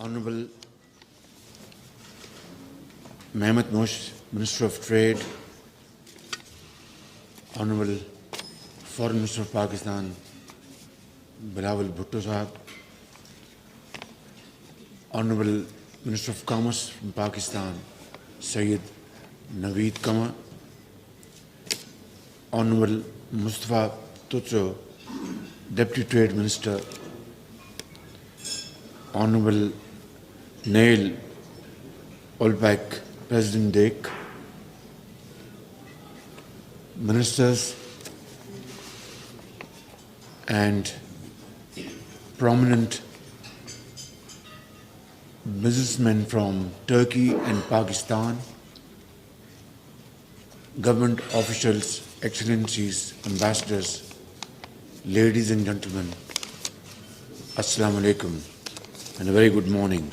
Honorable Mehmet Mosh, Minister of Trade, Honorable Foreign Minister of Pakistan, Bilawal Bhutto Sahab, Honorable Minister of Commerce from Pakistan, Syed Naveed Kama, Honorable Mustafa Tutso, Deputy Trade Minister, Honorable Nail Olbak, President Dek, Ministers and prominent businessmen from Turkey and Pakistan, government officials, excellencies, ambassadors, ladies and gentlemen, Assalamu alaikum and a very good morning.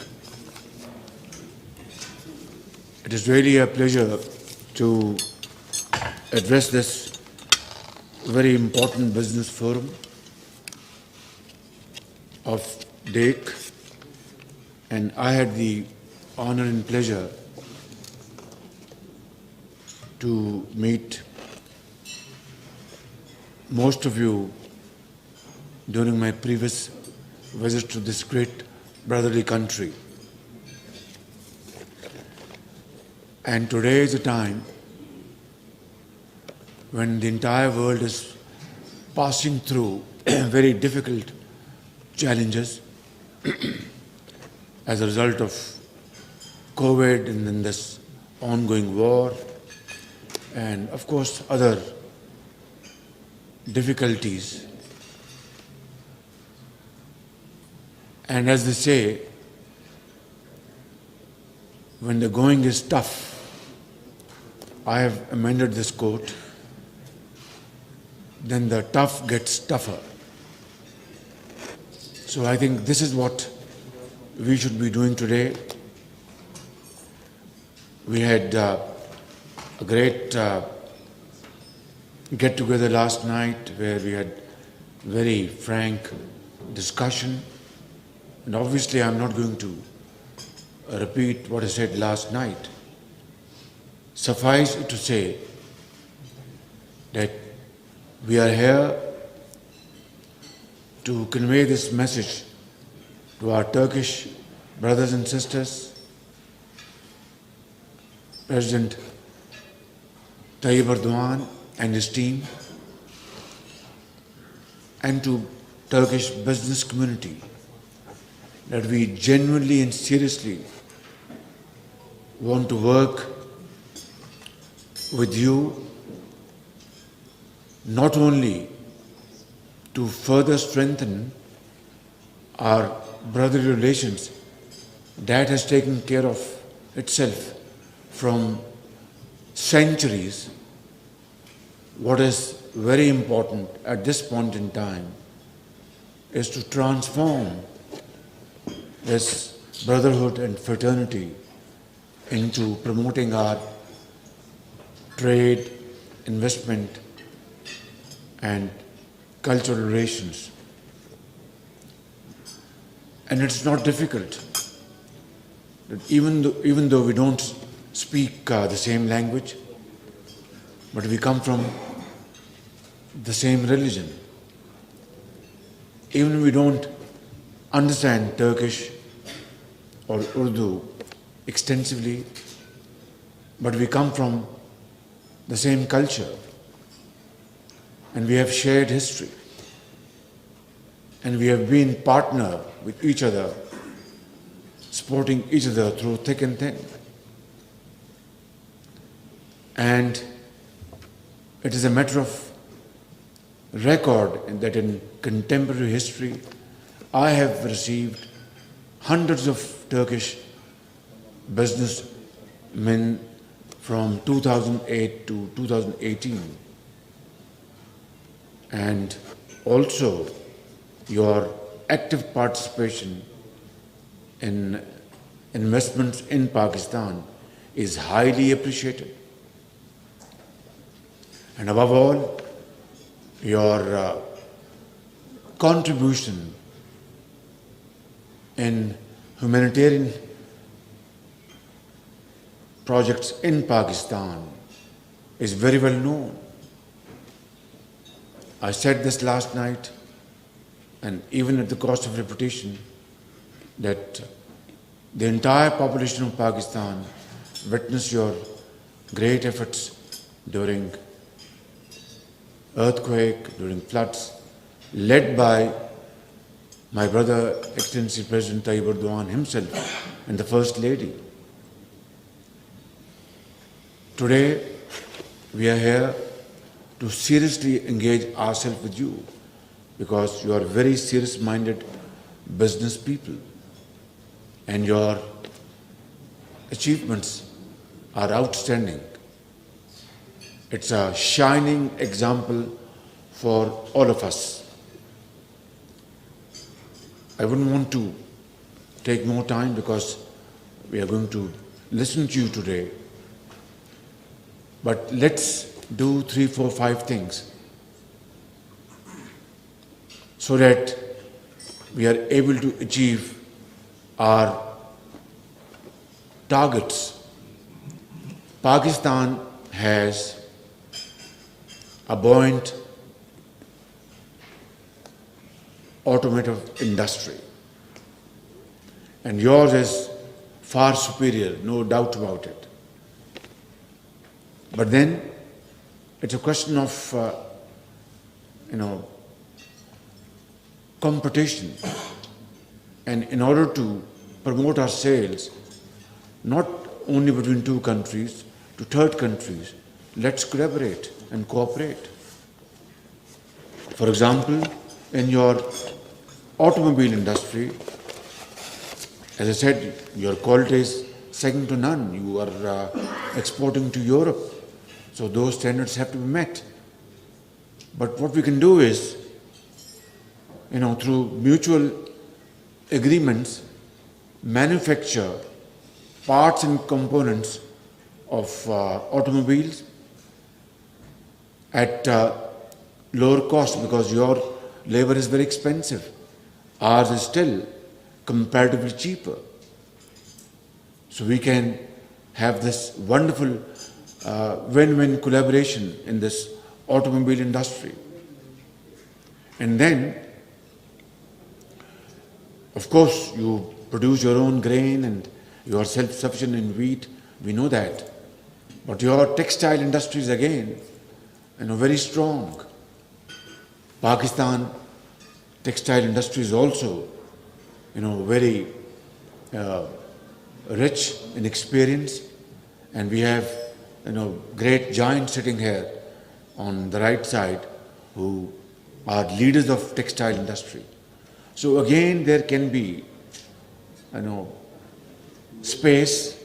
It is really a pleasure to address this very important business forum of DEC, and I had the honor and pleasure to meet most of you during my previous visit to this great brotherly country. And today is a time when the entire world is passing through very difficult challenges as a result of COVID and then this ongoing war and of course other difficulties. And as they say, when the going is tough, I have amended this quote, then the tough gets tougher. So I think this is what we should be doing today. We had a great get-together last night where we had very frank discussion. And obviously I'm not going to repeat what I said last night. Suffice it to say that we are here to convey this message to our Turkish brothers and sisters, President Tayyip Erdogan and his team, and to Turkish business community, that we genuinely and seriously want to work with you not only to further strengthen our brotherly relations that has taken care of itself from centuries. What is very important at this point in time is to transform this brotherhood and fraternity into promoting our trade, investment, and cultural relations. And it's not difficult. Even though we don't speak the same language, but we come from the same religion. Even if we don't understand Turkish or Urdu extensively, but we come from the same culture and we have shared history and we have been partner with each other, supporting each other through thick and thin. And it is a matter of record that in contemporary history I have received hundreds of Turkish businessmen from 2008 to 2018, and also your active participation in investments in Pakistan is highly appreciated. And above all, your contribution in humanitarian projects in Pakistan is very well known. I said this last night, and even at the cost of repetition, that the entire population of Pakistan witnessed your great efforts during earthquake, during floods, led by my brother, Excellency President Tayyip Erdogan himself and the First Lady. Today, we are here to seriously engage ourselves with you because you are very serious-minded business people and your achievements are outstanding. It's a shining example for all of us. I wouldn't want to take more time because we are going to listen to you today. But let's do 3, 4, 5 things so that we are able to achieve our targets. Pakistan has a buoyant automotive industry, and yours is far superior, no doubt about it. But then it's a question of competition, and in order to promote our sales, not only between two countries to third countries, let's collaborate and cooperate. For example, in your automobile industry, as I said, your quality is second to none. You are exporting to Europe, so those standards have to be met. But what we can do is, through mutual agreements, manufacture parts and components of automobiles at lower cost because your labor is very expensive. Ours is still comparatively cheaper. So we can have this wonderful win-win collaboration in this automobile industry. And then, of course, you produce your own grain and you are self-sufficient in wheat. We know that. But your textile industry is again, very strong. Pakistan textile industry is also, very rich in experience, and we have, great giants sitting here on the right side who are leaders of textile industry. So again, there can be, space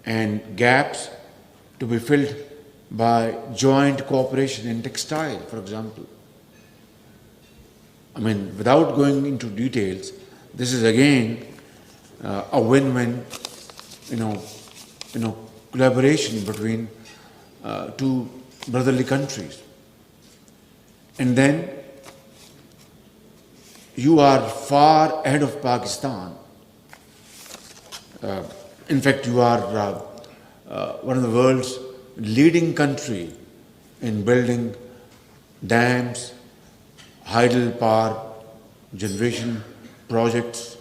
and gaps to be filled by joint cooperation in textile, for example. Without going into details, this is again a win-win, collaboration between two brotherly countries. And then you are far ahead of Pakistan. In fact, you are one of the world's leading country in building dams, hydel power generation projects,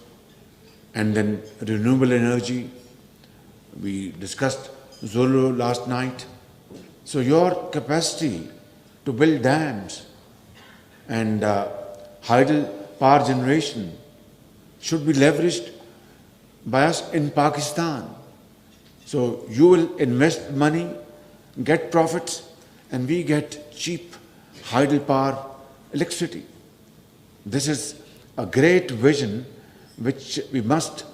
and then renewable energy. We discussed Zolo last night. So your capacity to build dams and hydel power generation should be leveraged by us in Pakistan. So you will invest money, get profits, and we get cheap hydel power electricity. This is a great vision which we must,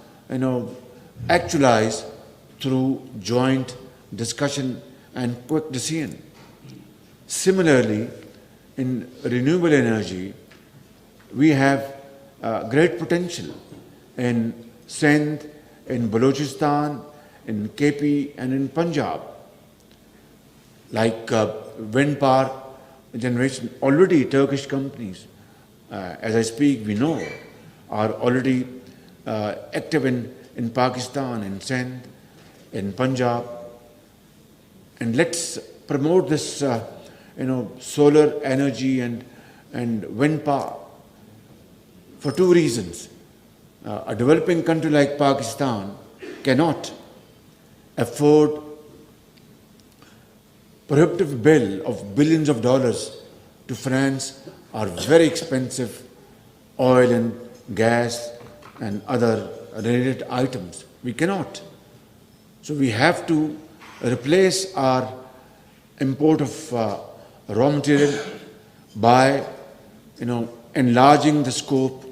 actualize through joint discussion and quick decision. Similarly, in renewable energy, we have great potential in Sindh, in Balochistan, in KP, and in Punjab. Like wind power generation, already Turkish companies, as I speak, we know, are already active in Pakistan, in Sindh, in Punjab. And let's promote this, solar energy and wind power for two reasons. A developing country like Pakistan cannot afford prohibitive bill of billions of dollars to finance our very expensive oil and gas and other related items. We cannot. So we have to replace our import of raw material by, enlarging the scope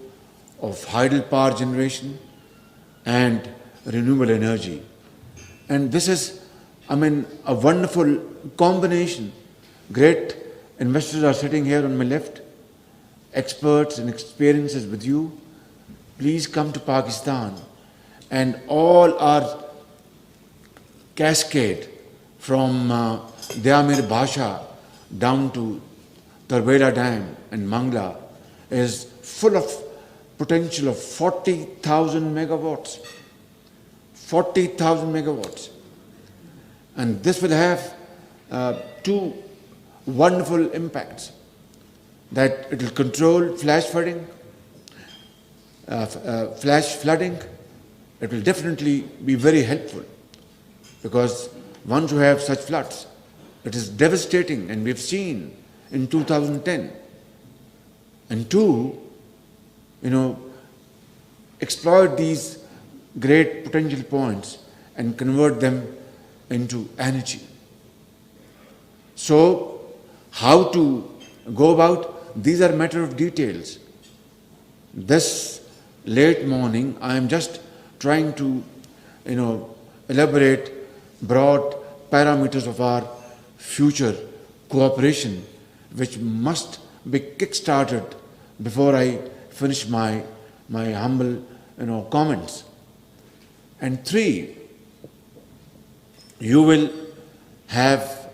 of hydropower generation and renewable energy. And this is, a wonderful combination. Great investors are sitting here on my left, experts and experiences with you. Please come to Pakistan, and all our cascade from Dayamir Bhasha down to Tarbela Dam and Mangla is full of potential of 40,000 megawatts. 40,000 megawatts. And this will have two wonderful impacts. That it will control flash flooding. It will definitely be very helpful, because once you have such floods, it is devastating, and we've seen in 2010. And two, exploit these great potential points and convert them into energy. So, how to go about? These are matter of details. This late morning, I am just trying to, elaborate broad parameters of our future cooperation, which must be kick-started before I finish my humble, comments. And three, you will have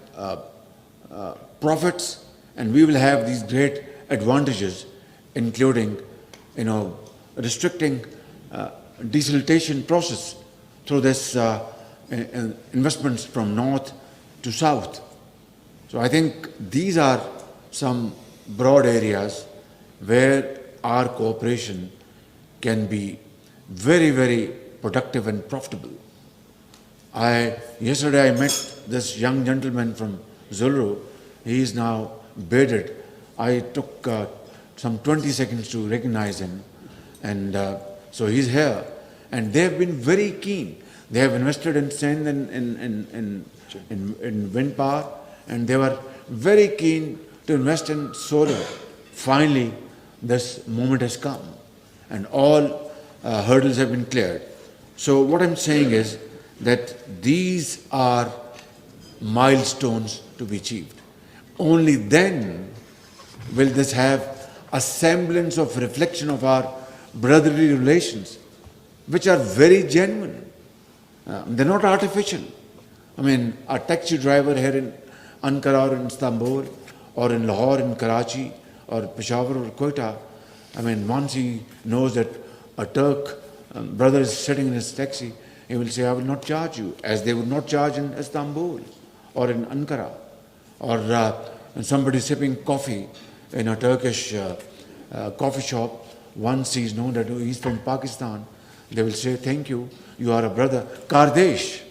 profits, and we will have these great advantages, including, restricting desiltation process through this investments from north to south. So I think these are some broad areas where our cooperation can be very, very productive and profitable. Yesterday I met this young gentleman from Zulu. He is now bearded. I took some 20 seconds to recognize him, and so he's here. And they have been very keen. They have invested in sand and in wind power, and they were very keen to invest in solar. Finally, this moment has come, and all hurdles have been cleared. So what I'm saying is that these are milestones to be achieved. Only then will this have a semblance of reflection of our brotherly relations, which are very genuine. They're not artificial. A taxi driver here in Ankara or in Istanbul or in Lahore, in Karachi or Peshawar or Quetta, once he knows that a Turk brother is sitting in his taxi, he will say, I will not charge you, as they would not charge in Istanbul or in Ankara. Or somebody sipping coffee in a Turkish coffee shop, once he's known that he's from Pakistan, they will say, thank you, you are a brother, Kardesh.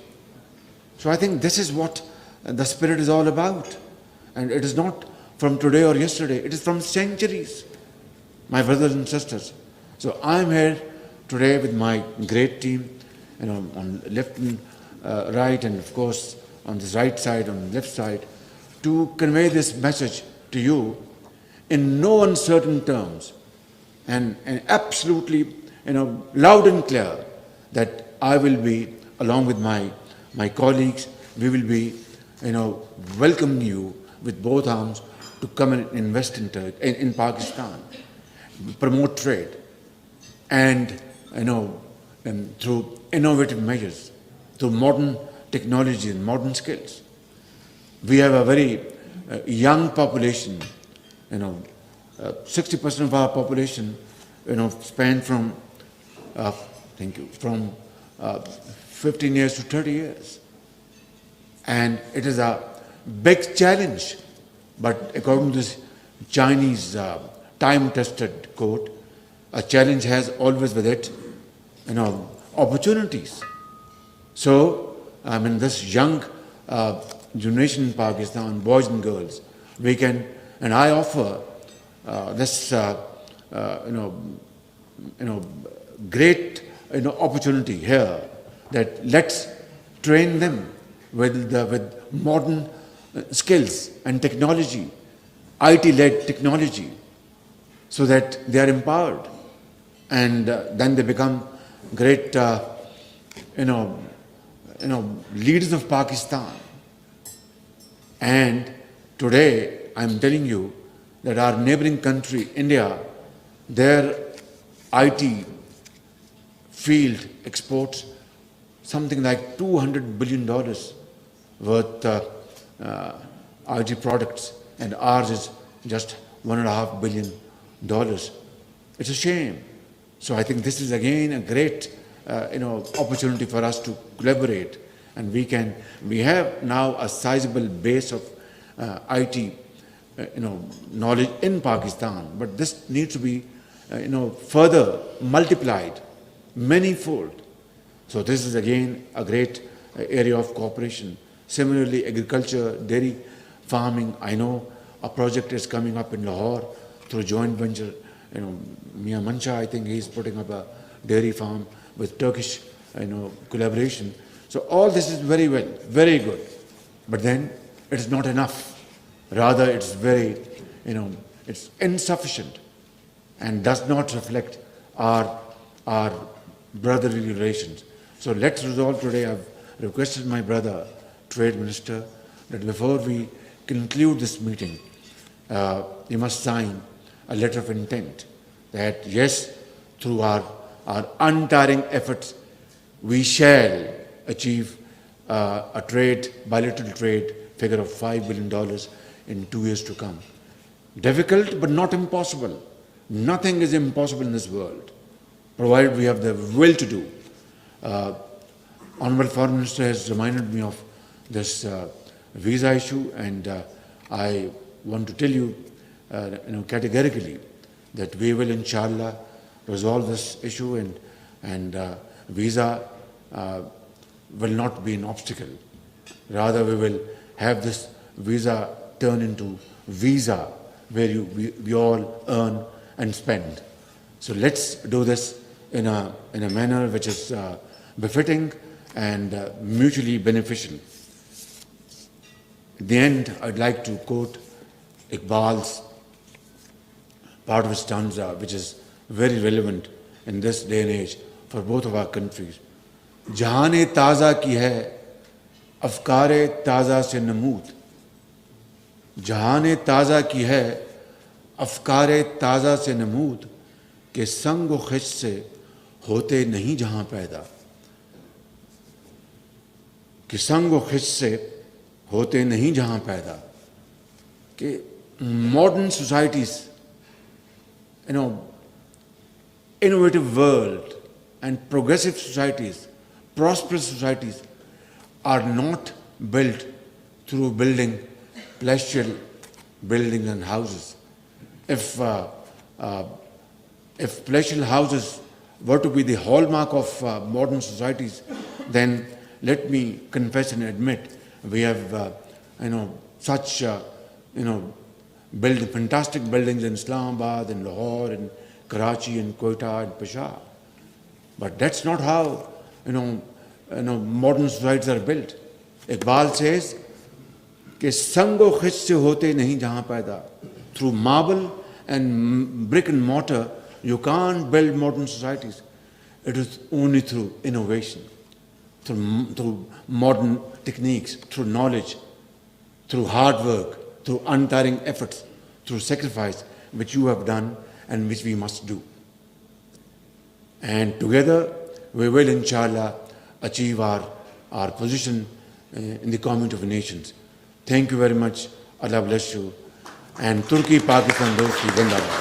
So I think this is what the spirit is all about. And it is not from today or yesterday, it is from centuries, my brothers and sisters. So I'm here today with my great team, on left and right, and of course on this right side, on the left side, to convey this message to you in no uncertain terms, and absolutely, loud and clear, that I will be, along with my colleagues, we will be, welcoming you with both arms to come and invest in Pakistan, promote trade, and through innovative measures, through modern technology and modern skills. We have a very young population. 60% of our population, span from from 15 years to 30 years. And it is a big challenge. But according to this Chinese time-tested quote, a challenge has always with it, opportunities. So, this young generation in Pakistan, boys and girls, we can, and I offer this, great, opportunity here, that let's train them with modern skills and technology, IT-led technology, so that they are empowered, and then they become great, leaders of Pakistan. And today, I'm telling you that our neighboring country, India, their IT field exports something like $200 billion worth IT products, and ours is just $1.5 billion. It's a shame. So I think this is again a great, opportunity for us to collaborate, and we have now a sizable base of IT, knowledge in Pakistan, but this needs to be, further multiplied, many-fold. So this is again a great area of cooperation. Similarly, agriculture, dairy farming. I know a project is coming up in Lahore through joint venture. Mia Mancha, I think he's putting up a dairy farm with Turkish, collaboration. So all this is very well, very good. But then it is not enough. Rather, it's very, it's insufficient and does not reflect our brotherly relations. So let's resolve today. I've requested my brother, Trade Minister, that before we conclude this meeting, you must sign a letter of intent that yes, through our untiring efforts, we shall achieve a bilateral trade figure of $5 billion in 2 years to come. Difficult, but not impossible. Nothing is impossible in this world, provided we have the will to do. Honorable Foreign Minister has reminded me of this visa issue, and I want to tell you, categorically that we will, inshallah, resolve this issue, and visa will not be an obstacle. Rather, we will have this visa turn into visa, where we all earn and spend. So let's do this in a manner which is befitting and mutually beneficial. At the end, I'd like to quote Iqbal's part of his stanza, which is very relevant in this day and age for both of our countries. Jahan-e taza ki hai, afkar-e taza se namood. Jahan-e taza ki hai, afkar-e taza se namood, ke sang o khish se hote nahi jahan paida. Ke sang o khish se hote nahi jahan paida. Ke modern societies, innovative world and progressive societies, prosperous societies are not built through building palatial buildings and houses. If palatial houses were to be the hallmark of modern societies, then let me confess and admit we have such build fantastic buildings in Islamabad, in Lahore, in Karachi, in Quetta, and Peshawar. But that's not how modern societies are built. Iqbal says, "Ke sango khish se hote nahi jahan paida." Through marble and brick and mortar, you can't build modern societies. It is only through innovation, through modern techniques, through knowledge, through hard work, through untiring efforts, through sacrifice, which you have done and which we must do. And together we will, inshallah, achieve our position in the community of nations. Thank you very much. Allah bless you. And Turkey, Pakistan, Dosti, Zindabad.